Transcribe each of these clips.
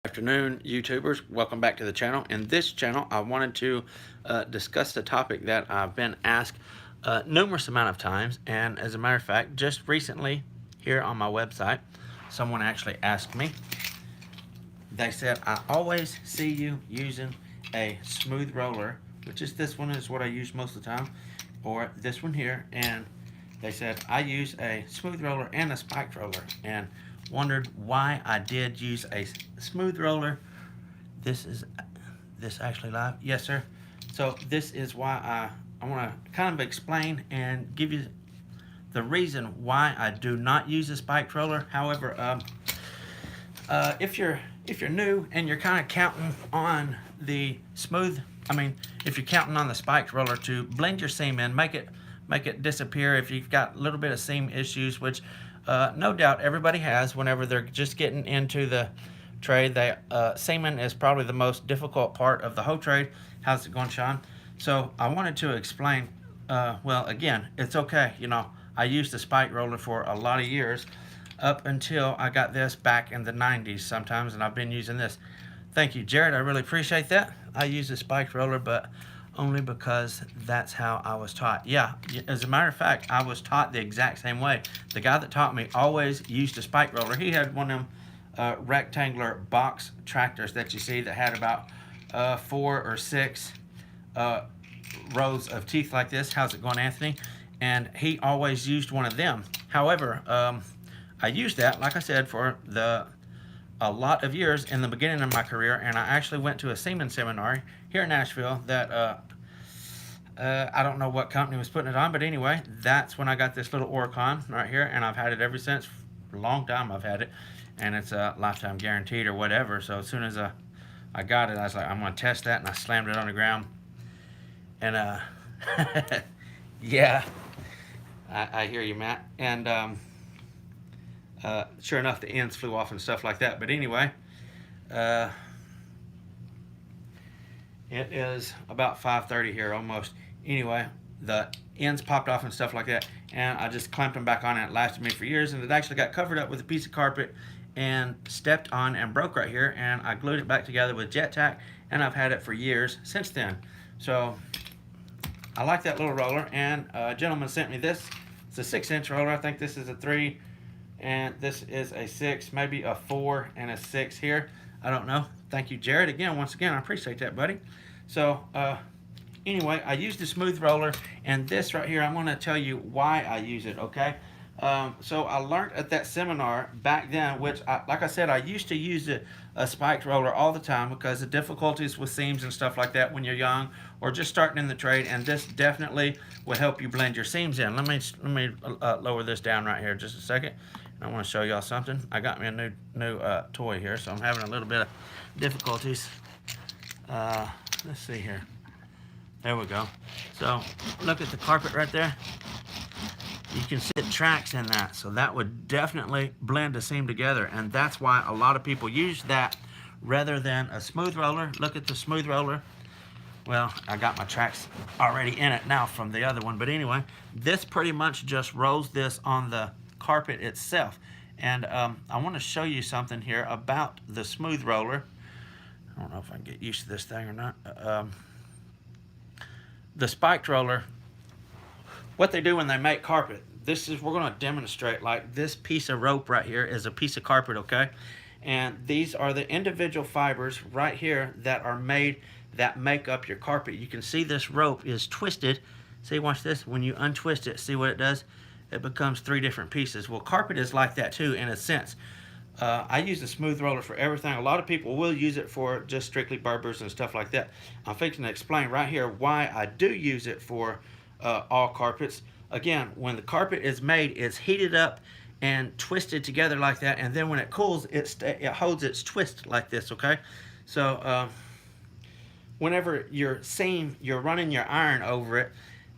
Afternoon, YouTubers. Welcome back to the channel. In this channel, I wanted to discuss the topic that I've been asked numerous amount of times, and as a matter of fact, just recently here on my website, someone actually asked me. They said, I always see you using a smooth roller, which is this one is what I use most of the time, or this one here, and they said I use a smooth roller and a spiked roller, and wondered why I did use a smooth roller. This actually live? Yes, sir. So this is why I want to kind of explain and give you the reason why I do not use a spiked roller. However, if you're new and you're kind of counting on the smooth, if you're counting on the spiked roller to blend your seam in, make it disappear if you've got a little bit of seam issues, which no doubt everybody has whenever they're just getting into the trade. Seaming is probably the most difficult part of the whole trade. How's it going, Sean? So I wanted to explain, well, again, it's okay. You know, I used the spike roller for a lot of years up until I got this back in the 90s sometimes, and I've been using this. Thank you, Jared. I really appreciate that. I use the spiked roller, but only because that's how I was taught. Yeah, as a matter of fact, I was taught the exact same way. The guy that taught me always used a spike roller. He had one of them rectangular box tractors that you see that had about 4 or 6 rows of teeth like this. How's it going, Anthony? And he always used one of them. However, I used that, like I said, for a lot of years in the beginning of my career, and I actually went to a seaming seminar here in Nashville that I don't know what company was putting it on, but anyway, that's when I got this little Orcon right here, and I've had it ever since. For a long time I've had it, and it's a lifetime guaranteed or whatever. So as soon as I got it, I was like, I'm going to test that, and I slammed it on the ground. And yeah, I hear you, Matt. And sure enough, the ends flew off and stuff like that. But anyway, it is about 5:30 here almost. Anyway, the ends popped off and stuff like that, and I just clamped them back on, and it lasted me for years. And it actually got covered up with a piece of carpet and stepped on and broke right here, and I glued it back together with jet tack, and I've had it for years since then. So I like that little roller, and a gentleman sent me this. It's a 6-inch roller. I think this is a 3, and this is a 6, maybe a 4 and a 6 here. I don't know. Thank you, Jared. Once again, I appreciate that, buddy. So anyway, I use the smooth roller, and this right here, I'm going to tell you why I use it, okay? So I learned at that seminar back then, which, like I said, I used to use a spiked roller all the time because of difficulties with seams and stuff like that when you're young or just starting in the trade, and this definitely will help you blend your seams in. Let me lower this down right here just a second. I want to show y'all something. I got me a new toy here, so I'm having a little bit of difficulties. Let's see here. There we go. So look at the carpet right there. You can see the tracks in that, so that would definitely blend the seam together, and that's why a lot of people use that rather than a smooth roller. Look at the smooth roller. Well, I got my tracks already in it now from the other one, but anyway, this pretty much just rolls this on the carpet itself. And I want to show you something here about the smooth roller. I don't know if I can get used to this thing or not. The spiked roller, what they do when they make carpet, we're going to demonstrate, like this piece of rope right here is a piece of carpet, okay? And these are the individual fibers right here that are made that make up your carpet. You can see this rope is twisted. See, watch this. When you untwist it, see what it does? It becomes 3 different pieces. Well, carpet is like that too, in a sense. I use the smooth roller for everything. A lot of people will use it for just strictly burbers and stuff like that. I'm fixing to explain right here why I do use it for all carpets. Again, when the carpet is made, it's heated up and twisted together like that, and then when it cools, it holds its twist like this, okay? So whenever your seam, you're running your iron over it,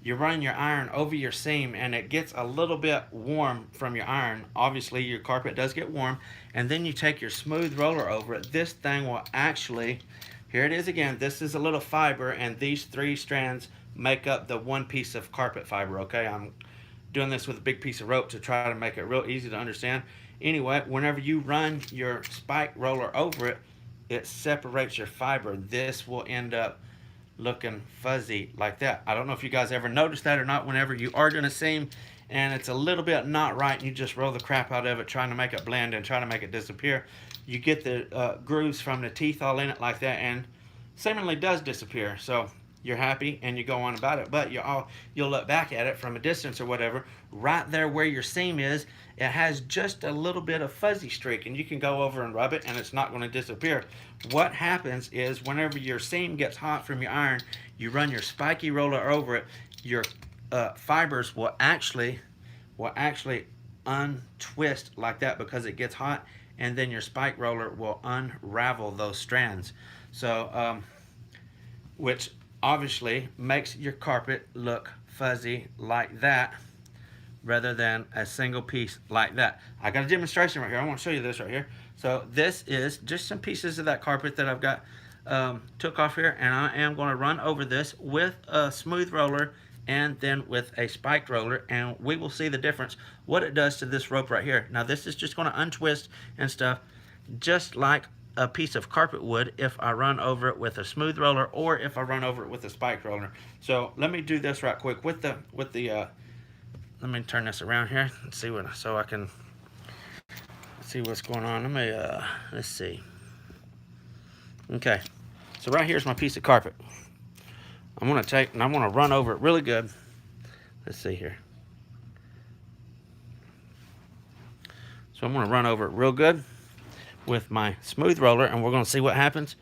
you're running your iron over your seam, and it gets a little bit warm from your iron. Obviously, your carpet does get warm, and then you take your smooth roller over it. This thing will actually, here it is again, this is a little fiber, and these 3 strands make up the one piece of carpet fiber, okay? I'm doing this with a big piece of rope to try to make it real easy to understand. Anyway, whenever you run your spike roller over it, it separates your fiber. This will end up looking fuzzy like that. I don't know if you guys ever noticed that or not. Whenever you are doing a seam and it's a little bit not right and you just roll the crap out of it trying to make it blend and trying to make it disappear, you get the grooves from the teeth all in it like that, and seemingly does disappear. So you're happy and you go on about it, but you'll look back at it from a distance or whatever, right there where your seam is, it has just a little bit of fuzzy streak, and you can go over and rub it and it's not going to disappear. What happens is whenever your seam gets hot from your iron, you run your spiky roller over it, your fibers will actually untwist like that because it gets hot, and then your spike roller will unravel those strands. So which obviously makes your carpet look fuzzy like that rather than a single piece like that. I got a demonstration right here. I want to show you this right here. So this is just some pieces of that carpet that I've got took off here, and I am going to run over this with a smooth roller and then with a spiked roller, and we will see the difference, what it does to this rope right here. Now this is just going to untwist and stuff just like a piece of carpet would if I run over it with a smooth roller or if I run over it with a spike roller. So let me do this right quick with the let me turn this around here and see what, so I can see what's going on. Let me let's see. Okay, so right here's my piece of carpet. I'm gonna take and I'm gonna run over it really good. Let's see here. So I'm gonna run over it real good with my smooth roller, and we're going to see what happens.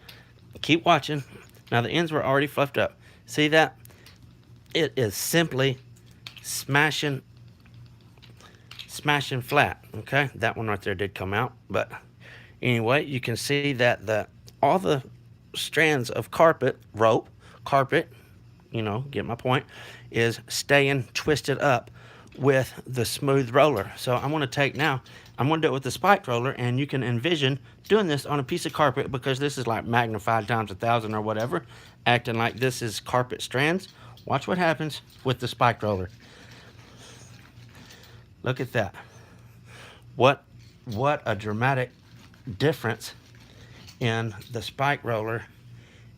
Keep watching. Now the ends were already fluffed up. See that? It is simply smashing flat. Okay, that one right there did come out, but anyway, you can see that all the strands of carpet, you know, get my point, is staying twisted up with the smooth roller. So I'm going to take now, I'm going to do it with the spiked roller, and you can envision doing this on a piece of carpet because this is like magnified times 1,000 or whatever, acting like this is carpet strands. Watch what happens with the spiked roller. Look at that. What a dramatic difference in the spike roller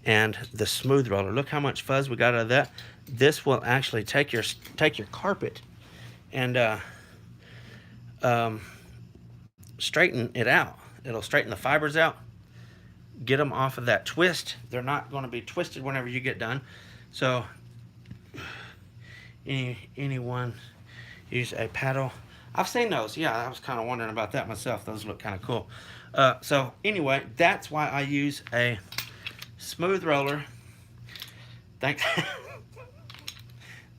and the smooth roller. Look how much fuzz we got out of that. This will actually take your carpet and straighten it out. It'll straighten the fibers out, get them off of that twist. They're not going to be twisted whenever you get done. So anyone use a paddle? I've seen those. Yeah, I was kind of wondering about that myself. Those look kind of cool. So anyway, that's why I use a smooth roller. Thanks.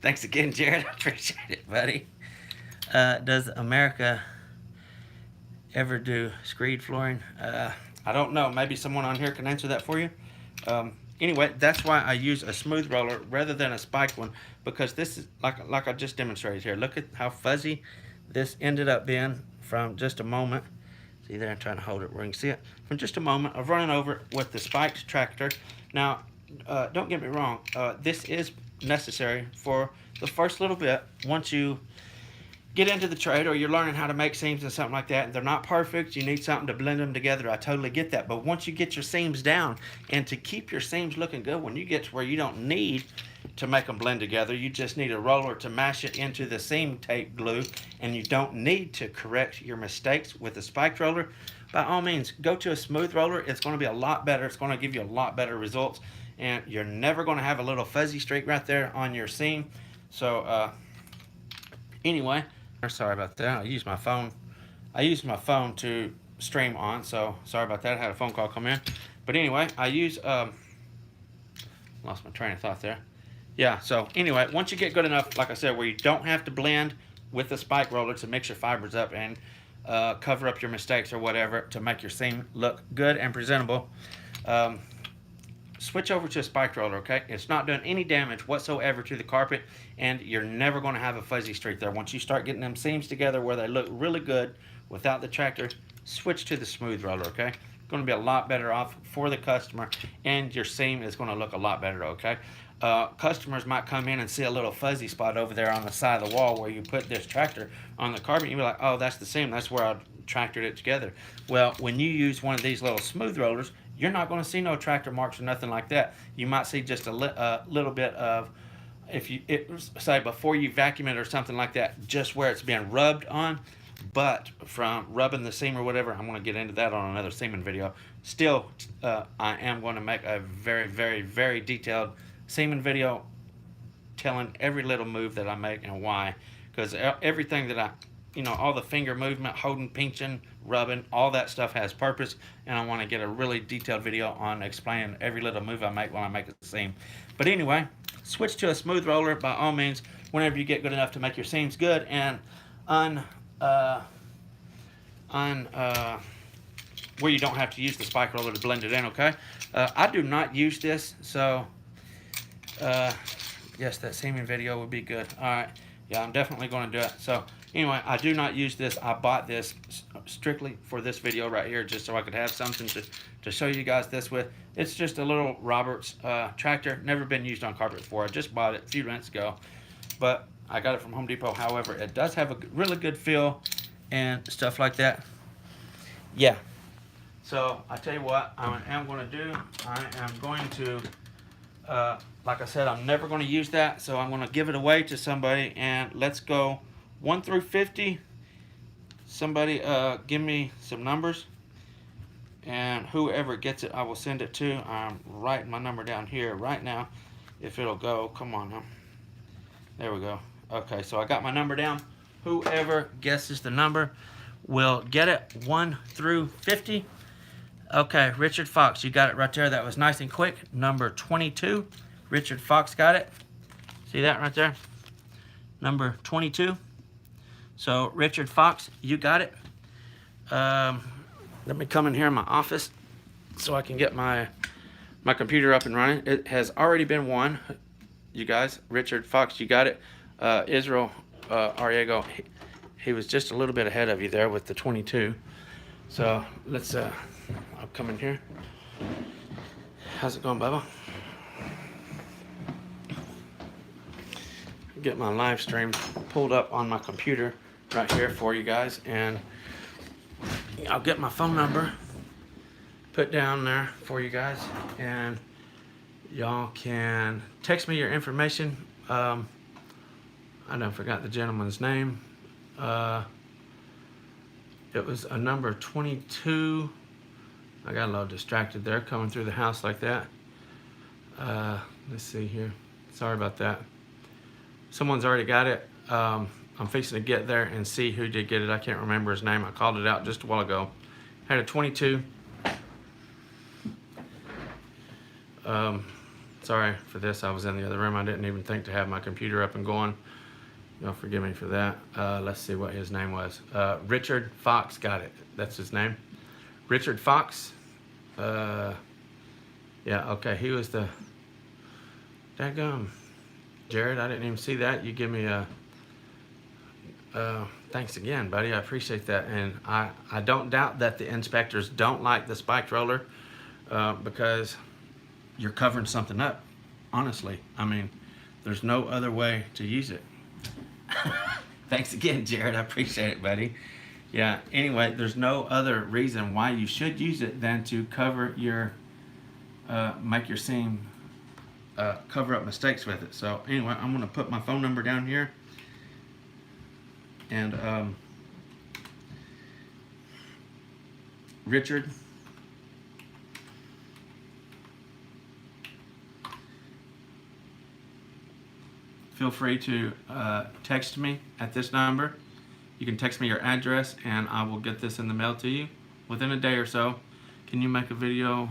Thanks again, Jared. I appreciate it, buddy. Does America ever do screed flooring? I don't know. Maybe someone on here can answer that for you. Anyway, that's why I use a smooth roller rather than a spiked one, because this is like I just demonstrated here. Look at how fuzzy this ended up being from just a moment. See there, I'm trying to hold it where you can see it. From just a moment of running over it with the spiked tractor. Now, don't get me wrong. This is necessary for the first little bit. Once you get into the trade or you're learning how to make seams and something like that, and they're not perfect, you need something to blend them together. I totally get that. But once you get your seams down, and to keep your seams looking good, when you get to where you don't need to make them blend together, you just need a roller to mash it into the seam tape glue, and you don't need to correct your mistakes with a spiked roller. By all means, go to a smooth roller. It's going to be a lot better. It's going to give you a lot better results, and you're never going to have a little fuzzy streak right there on your seam. So anyway, sorry about that. I used my phone to stream on, so sorry about that. I had a phone call come in. But anyway, I use lost my train of thought there. Yeah, so anyway, once you get good enough, like I said, where you don't have to blend with the spike roller to mix your fibers up and cover up your mistakes or whatever to make your seam look good and presentable, switch over to a spike roller, okay? It's not doing any damage whatsoever to the carpet, and you're never going to have a fuzzy streak there. Once you start getting them seams together where they look really good without the tractor, switch to the smooth roller, okay? It's going to be a lot better off for the customer, and your seam is going to look a lot better, okay? Customers might come in and see a little fuzzy spot over there on the side of the wall where you put this tractor on the carpet. You'll be like, oh, that's the seam. That's where I tractored it together. Well, when you use one of these little smooth rollers, you're not going to see no tractor marks or nothing like that. You might see just a little bit of, if you say before you vacuum it or something like that, just where it's been rubbed on. But from rubbing the seam or whatever, I'm going to get into that on another seaming video. Still, I am going to make a very, very, very detailed seaming video telling every little move that I make and why. Because everything that I, all the finger movement, holding, pinching, rubbing, all that stuff has purpose. And I want to get a really detailed video on explaining every little move I make when I make a seam. But anyway, switch to a smooth roller by all means whenever you get good enough to make your seams good, and where you don't have to use the spike roller to blend it in, okay? I do not use this, so yes, that seaming video would be good. All right, yeah, I'm definitely going to do it. So anyway, I do not use this. I bought this strictly for this video right here, just so I could have something to show you guys this with. It's just a little Roberts tractor, never been used on carpet before. I just bought it a few months ago, but I got it from Home Depot. However, it does have a really good feel and stuff like that. Yeah. So I tell you what I am going to do. I am going to, like I said, I'm never going to use that. So I'm going to give it away to somebody, and let's go 1 through 50. Somebody give me some numbers, and whoever gets it, I will send it to. I'm writing my number down here right now. If it'll go, come on now. There we go. Okay, so I got my number down. Whoever guesses the number will get it, 1 through 50. Okay, Richard Fox, you got it right there. That was nice and quick. Number 22. Richard Fox got it. See that right there? Number 22. So, Richard Fox, you got it. Let me come in here in my office so I can get my computer up and running. It has already been won. You guys, Richard Fox, you got it. Israel Arriego, he was just a little bit ahead of you there with the 22. So let's, I'll come in here. How's it going, Bubba? Get my live stream pulled up on my computer right here for you guys, and I'll get my phone number put down there for you guys, and y'all can text me your information. I don't forgot the gentleman's name. It was a number 22. I got a little distracted there coming through the house like that. Let's see here. Sorry about that. Someone's already got it. I'm fixing to get there and see who did get it. I can't remember his name. I called it out just a while ago. Had a 22. Sorry for this. I was in the other room. I didn't even think to have my computer up and going. Y'all forgive me for that. Let's see what his name was. Richard Fox got it. That's his name. Richard Fox. Yeah, okay. He was the... Daggum. Jared, I didn't even see that. You give me a... thanks again, buddy. I appreciate that. And I don't doubt that the inspectors don't like the spiked roller because you're covering something up. Honestly. I mean, there's no other way to use it. Thanks again, Jared. I appreciate it, buddy. Yeah, anyway, there's no other reason why you should use it than to cover your, make your seam, cover up mistakes with it. So anyway, I'm going to put my phone number down here. And Richard, feel free to text me at this number. You can text me your address and I will get this in the mail to you within a day or so. Can you make a video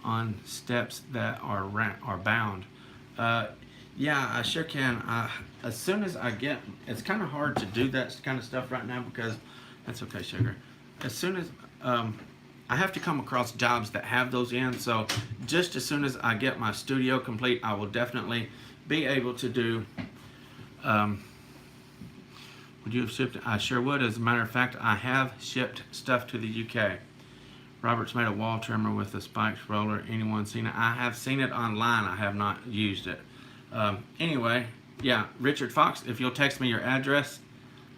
on steps that are bound? Yeah, I sure can. As soon as I get, it's kind of hard to do that kind of stuff right now because, that's okay, sugar. As soon as, I have to come across jobs that have those in, so just as soon as I get my studio complete, I will definitely be able to do, would you have shipped it? I sure would. As a matter of fact, I have shipped stuff to the UK. Robert's made a wall trimmer with a spiked roller. Anyone seen it? I have seen it online. I have not used it. Anyway, yeah, Richard Fox, if you'll text me your address,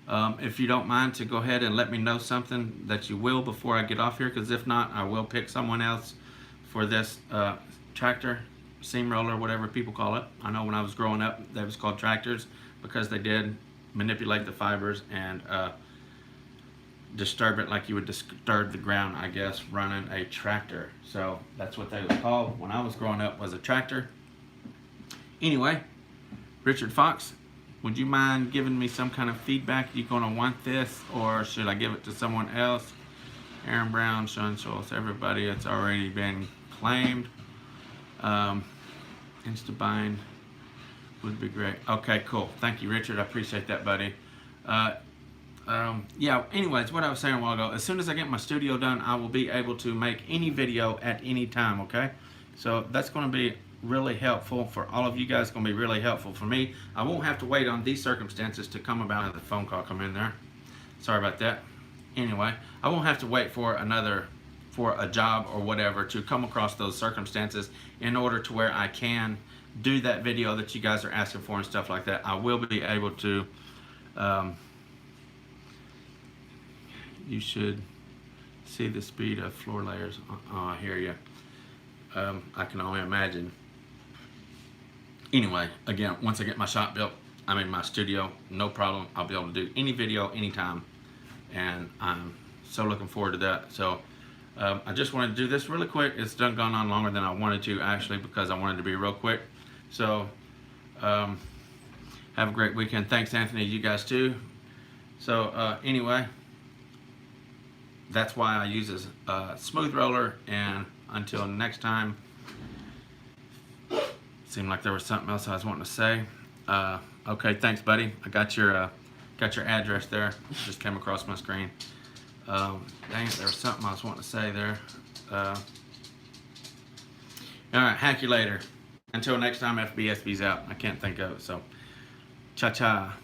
if you don't mind to go ahead and let me know something that you will before I get off here, because if not, I will pick someone else for this tractor, seam roller, whatever people call it. I know when I was growing up, that was called tractors because they did manipulate the fibers and disturb it like you would disturb the ground, I guess, running a tractor. So that's what they was called when I was growing up, was a tractor. Anyway, Richard Fox, would you mind giving me some kind of feedback? You gonna want this, or should I give it to someone else? Aaron Brown, Sean Schultz, everybody, it's already been claimed. Instabind would be great. Okay, cool. Thank you, Richard. I appreciate that, buddy. Yeah, anyways, what I was saying a while ago, as soon as I get my studio done, I will be able to make any video at any time, okay? So that's going to be really helpful for all of you guys. It's going to be really helpful for me. I won't have to wait on these circumstances to come about. The phone call come in there. Sorry about that. Anyway, I won't have to wait for a job or whatever to come across those circumstances in order to where I can do that video that you guys are asking for and stuff like that. I will be able to. You should see the speed of floor layers. Oh, I hear you. I can only imagine. Anyway, again, once I get my shop built, I'm in my studio, no problem. I'll be able to do any video anytime, and I'm so looking forward to that. So I just wanted to do this really quick. It's gone on longer than I wanted to, actually, because I wanted to be real quick. So have a great weekend. Thanks, Anthony. You guys too. So anyway, that's why I use a smooth roller. And until next time, seemed like there was something else I was wanting to say. Okay, thanks, buddy. I got your address there. Just came across my screen. Dang it, there was something I was wanting to say there. All right, hack you later. Until next time, FBSB's out. I can't think of it, so cha-cha.